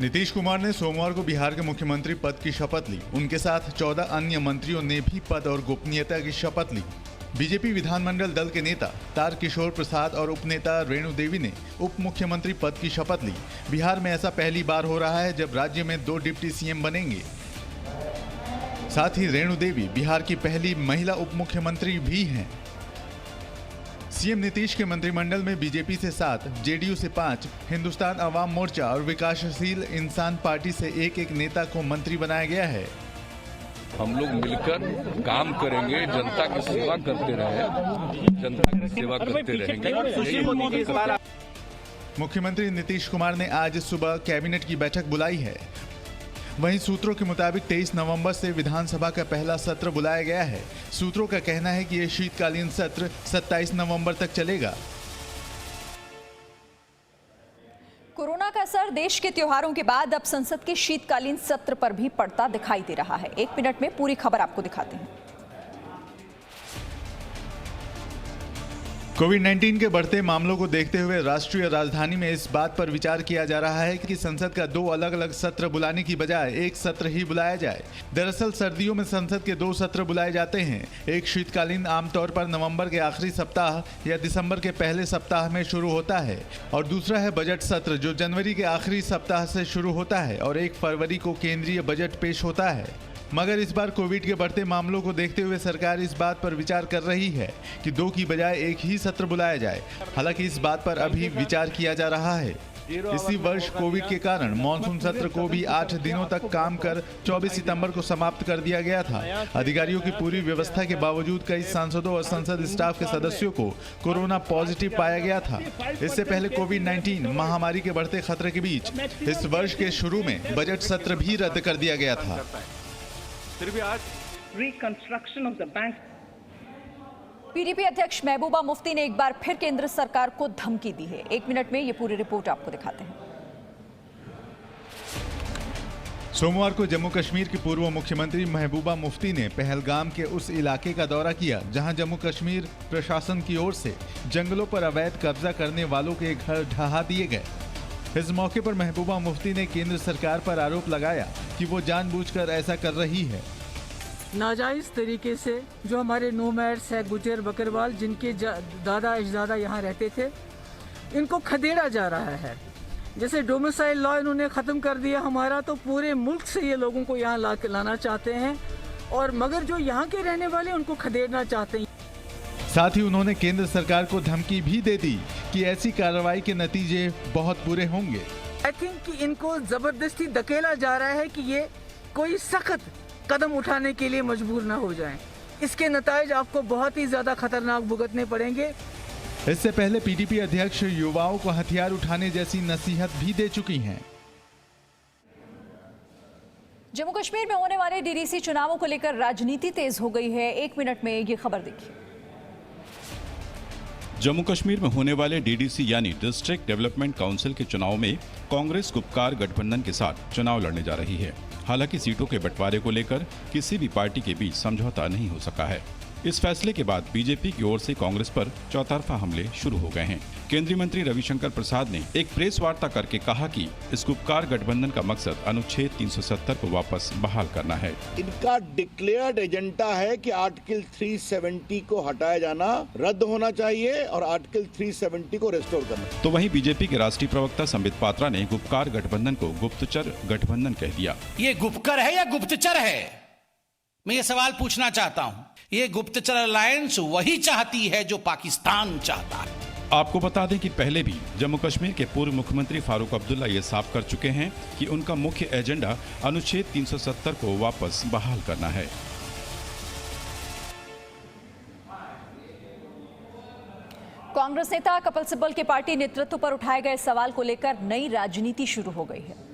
नीतीश कुमार ने सोमवार को बिहार के मुख्यमंत्री पद की शपथ ली। उनके साथ 14 अन्य मंत्रियों ने भी पद और गोपनीयता की शपथ ली। बीजेपी विधानमंडल दल के नेता तारकिशोर प्रसाद और उपनेता रेणु देवी ने उप मुख्यमंत्री पद की शपथ ली। बिहार में ऐसा पहली बार हो रहा है जब राज्य में 2 डिप्टी सीएम बनेंगे। साथ ही रेणु देवी बिहार की पहली महिला उप मुख्यमंत्री भी हैं। सीएम नीतीश के मंत्रिमंडल में बीजेपी से 7, जेडीयू से 5, हिंदुस्तान अवाम मोर्चा और विकासशील इंसान पार्टी से एक नेता को मंत्री बनाया गया है। हम लोग मिलकर काम करेंगे, जनता की सेवा करते रहेंगे, जनता की सेवा करते रहेंगे। मुख्यमंत्री नीतीश कुमार ने आज सुबह कैबिनेट की बैठक बुलाई है। वहीं सूत्रों के मुताबिक 23 नवंबर से विधानसभा का पहला सत्र बुलाया गया है। सूत्रों का कहना है कि यह शीतकालीन सत्र 27 नवंबर तक चलेगा। कोरोना का असर देश के त्योहारों के बाद अब संसद के शीतकालीन सत्र पर भी पड़ता दिखाई दे रहा है। 1 मिनट में पूरी खबर आपको दिखाते हैं। कोविड-19 के बढ़ते मामलों को देखते हुए राष्ट्रीय राजधानी में इस बात पर विचार किया जा रहा है कि संसद का 2 अलग-अलग सत्र बुलाने की बजाय एक सत्र ही बुलाया जाए। दरअसल सर्दियों में संसद के 2 सत्र बुलाए जाते हैं। एक शीतकालीन आमतौर पर नवंबर के आखिरी सप्ताह या दिसंबर के पहले सप्ताह में शुरू होता है और दूसरा है बजट सत्र जो जनवरी के आखिरी सप्ताह से शुरू होता है और 1 फरवरी को केंद्रीय बजट पेश होता है। मगर इस बार कोविड के बढ़ते मामलों को देखते हुए सरकार इस बात पर विचार कर रही है कि 2 की बजाय एक ही सत्र बुलाया जाए। हालांकि इस बात पर अभी विचार किया जा रहा है। इसी वर्ष कोविड के कारण मॉनसून सत्र को भी 8 दिनों तक काम कर 24 सितंबर को समाप्त कर दिया गया था। अधिकारियों की पूरी व्यवस्था के बावजूद कई सांसदों और संसद स्टाफ के सदस्यों को कोरोना पॉजिटिव पाया गया था। इससे पहले कोविड-19 महामारी के बढ़ते खतरे के बीच इस वर्ष के शुरू में बजट सत्र भी रद्द कर दिया गया था। Reconstruction of the bank. PDP अध्यक्ष महबूबा मुफ्ती ने एक बार फिर केंद्र सरकार को धमकी दी है। 1 मिनट में ये पूरी रिपोर्ट आपको दिखाते हैं। सोमवार को जम्मू कश्मीर की पूर्व मुख्यमंत्री महबूबा मुफ्ती ने पहलगाम के उस इलाके का दौरा किया जहां जम्मू कश्मीर प्रशासन की ओर से जंगलों पर अवैध कब्जा करने वालों के घर ढहा दिए गए। इस मौके पर महबूबा मुफ्ती ने केंद्र सरकार पर आरोप लगाया कि वो जानबूझकर ऐसा कर रही है। नाजायज तरीके से जो हमारे नोमैड्स है, गुजर बकरवाल, जिनके दादा अजदादा यहाँ रहते थे, इनको खदेड़ा जा रहा है। जैसे डोमिसाइल लॉ इन्होंने ख़त्म कर दिया हमारा, तो पूरे मुल्क से ये लोगों को यहाँ लाना चाहते हैं और मगर जो यहाँ के रहने वाले उनको खदेड़ना चाहते हैं। साथ ही उन्होंने केंद्र सरकार को धमकी भी दे दी कि ऐसी कार्रवाई के नतीजे बहुत बुरे होंगे। आई थिंक कि इनको जबरदस्ती धकेला जा रहा है कि ये कोई सख्त कदम उठाने के लिए मजबूर न हो जाएं। इसके नताइज आपको बहुत ही ज्यादा खतरनाक भुगतने पड़ेंगे। इससे पहले पीडीपी अध्यक्ष युवाओं को हथियार उठाने जैसी नसीहत भी दे चुकी हैं। जम्मू कश्मीर में होने वाले डीडीसी चुनावों को लेकर राजनीति तेज हो गई है। 1 मिनट में ये खबर देखिए। जम्मू कश्मीर में होने वाले डीडीसी यानी डिस्ट्रिक्ट डेवलपमेंट काउंसिल के चुनाव में कांग्रेस गुपकार गठबंधन के साथ चुनाव लड़ने जा रही है। हालांकि सीटों के बंटवारे को लेकर किसी भी पार्टी के बीच समझौता नहीं हो सका है। इस फैसले के बाद बीजेपी की ओर से कांग्रेस पर चौतरफा हमले शुरू हो गए हैं। केंद्रीय मंत्री रविशंकर प्रसाद ने एक प्रेस वार्ता करके कहा कि इस गुपकार गठबंधन का मकसद अनुच्छेद 370 को वापस बहाल करना है। इनका डिक्लेयर्ड एजेंडा है कि आर्टिकल 370 को हटाया जाना, रद्द होना चाहिए और आर्टिकल 370 को रिस्टोर करना। तो वहीं बीजेपी के राष्ट्रीय प्रवक्ता संबित पात्रा ने गुपकार गठबंधन को गुप्तचर गठबंधन कह दिया। ये गुपकर है या गुप्तचर है? मैं ये सवाल पूछना चाहता हूँ। ये गुप्तचर अलायंस वही चाहती है जो पाकिस्तान चाहता है। आपको बता दें कि पहले भी जम्मू कश्मीर के पूर्व मुख्यमंत्री फारूक अब्दुल्ला ये साफ कर चुके हैं कि उनका मुख्य एजेंडा अनुच्छेद 370 को वापस बहाल करना है। कांग्रेस नेता कपिल सिब्बल के पार्टी नेतृत्व पर उठाए गए सवाल को लेकर नई राजनीति शुरू हो गई है।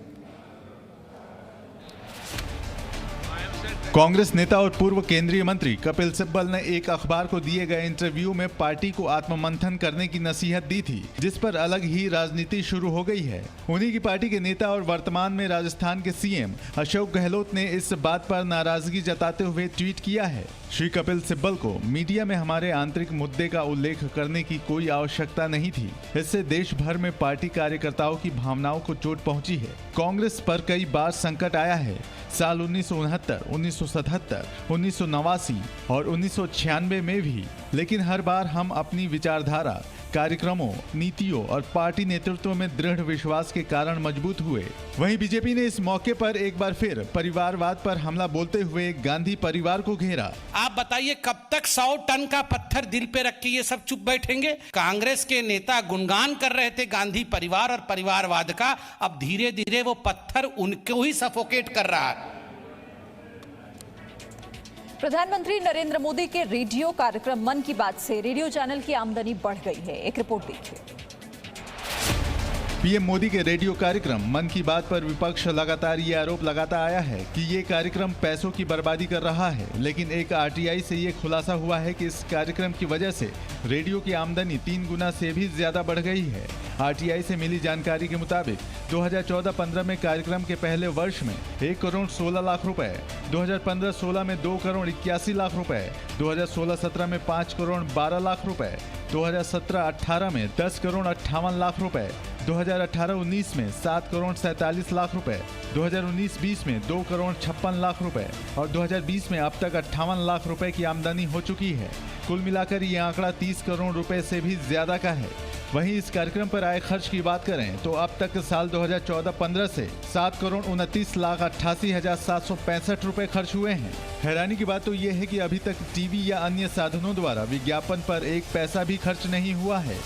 कांग्रेस नेता और पूर्व केंद्रीय मंत्री कपिल सिब्बल ने एक अखबार को दिए गए इंटरव्यू में पार्टी को आत्ममंथन करने की नसीहत दी थी, जिस पर अलग ही राजनीति शुरू हो गई है। उन्हीं की पार्टी के नेता और वर्तमान में राजस्थान के सीएम अशोक गहलोत ने इस बात पर नाराजगी जताते हुए ट्वीट किया है। श्री कपिल सिब्बल को मीडिया में हमारे आंतरिक मुद्दे का उल्लेख करने की कोई आवश्यकता नहीं थी। इससे देश भर में पार्टी कार्यकर्ताओं की भावनाओं को चोट पहुंची है। कांग्रेस पर कई बार संकट आया है। साल 1969, 1977, 1989 और 1996 में भी, लेकिन हर बार हम अपनी विचारधारा, कार्यक्रमों, नीतियों और पार्टी नेतृत्व में दृढ़ विश्वास के कारण मजबूत हुए। वहीं बीजेपी ने इस मौके पर एक बार फिर परिवारवाद पर हमला बोलते हुए गांधी परिवार को घेरा। आप बताइए कब तक 100 टन का पत्थर दिल पे रख के ये सब चुप बैठेंगे? कांग्रेस के नेता गुणगान कर रहे थे गांधी परिवार और परिवारवाद का, अब धीरे धीरे वो पत्थर उनको ही सफोकेट कर रहा है। प्रधानमंत्री नरेंद्र मोदी के रेडियो कार्यक्रम मन की बात से रेडियो चैनल की आमदनी बढ़ गई है। एक रिपोर्ट देखिए। पीएम मोदी के रेडियो कार्यक्रम मन की बात पर विपक्ष लगातार ये आरोप लगाता आया है कि ये कार्यक्रम पैसों की बर्बादी कर रहा है, लेकिन एक आरटीआई से ये खुलासा हुआ है कि इस कार्यक्रम की वजह से रेडियो की आमदनी 3 गुना से भी ज्यादा बढ़ गई है। आरटीआई से मिली जानकारी के मुताबिक 2014-15 में कार्यक्रम के पहले वर्ष में 1 करोड़ 16 लाख रुपए, 2015-16 में 2 करोड़ 81 लाख रुपए, 2016-17 में 5 करोड़ 12 लाख रुपए, 2017-18 में 10 करोड़ 58 लाख रुपए, 2018-19 में 7 करोड़ 47 लाख रुपए, 2019-20 में 2 करोड़ 56 लाख रुपए और 2020 में अब तक 58 लाख रुपए की आमदनी हो चुकी है। कुल मिलाकर ये आंकड़ा 30 करोड़ रुपए से भी ज्यादा का है। वहीं इस कार्यक्रम पर आए खर्च की बात करें तो अब तक साल 2014-15 से 7 करोड़ 29 लाख 88,765 रुपए खर्च हुए हैं। हैरानी की बात तो ये है कि अभी तक टीवी या अन्य साधनों द्वारा विज्ञापन पर एक पैसा भी खर्च नहीं हुआ है।